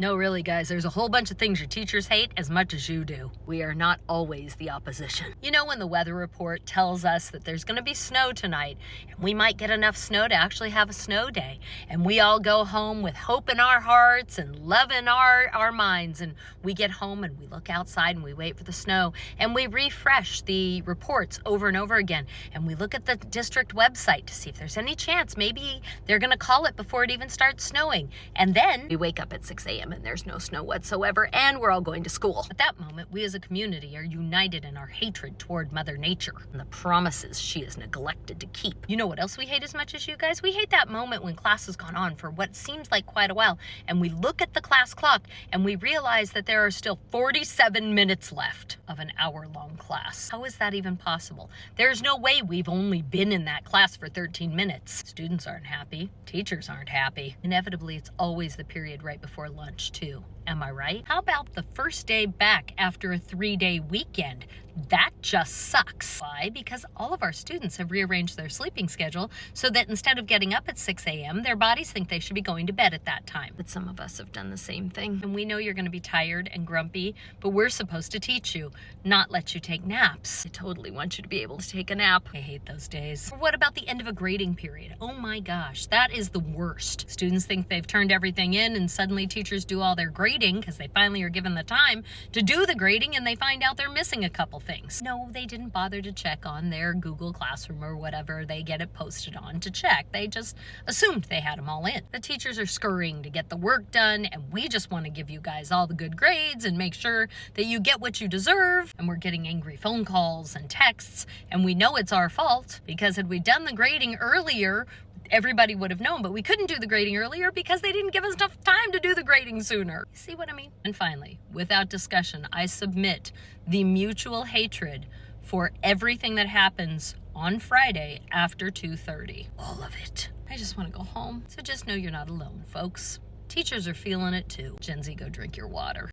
No, really, guys, there's a whole bunch of things your teachers hate as much as you do. We are not always the opposition. You know, when the weather report tells us that there's going to be snow tonight, and we might get enough snow to actually have a snow day, and we all go home with hope in our hearts and love in our minds, and we get home and we look outside and we wait for the snow, and we refresh the reports over and over again, and we look at the district website to see if there's any chance maybe they're going to call it before it even starts snowing, and then we wake up at 6 a.m. and there's no snow whatsoever, and we're all going to school. At that moment, we as a community are united in our hatred toward Mother Nature and the promises she has neglected to keep. You know what else we hate as much as you guys? We hate that moment when class has gone on for what seems like quite a while, and we look at the class clock and we realize that there are still 47 minutes left of an hour-long class. How is that even possible? There's no way we've only been in that class for 13 minutes. Students aren't happy. Teachers aren't happy. Inevitably, it's always the period right before lunch, too. Am I right? How about the first day back after a 3-day weekend? That just sucks. Why? Because all of our students have rearranged their sleeping schedule so that instead of getting up at 6 a.m., their bodies think they should be going to bed at that time. But some of us have done the same thing. And we know you're going to be tired and grumpy, but we're supposed to teach you, not let you take naps. I totally want you to be able to take a nap. I hate those days. Or what about the end of a grading period? Oh my gosh, that is the worst. Students think they've turned everything in and suddenly teachers do all their grading because they finally are given the time to do the grading and they find out they're missing a couple things. No, they didn't bother to check on their Google Classroom or whatever they get it posted on to check. They just assumed they had them all in. The teachers are scurrying to get the work done, and we just want to give you guys all the good grades and make sure that you get what you deserve. And we're getting angry phone calls and texts, and we know it's our fault because had we done the grading earlier, everybody would have known, but we couldn't do the grading earlier because they didn't give us enough time to do the grading sooner. You see what I mean? And finally, without discussion, I submit the mutual hatred for everything that happens on Friday after 2:30. All of it. I just want to go home. So just know you're not alone, folks. Teachers are feeling it too. Gen Z, go drink your water.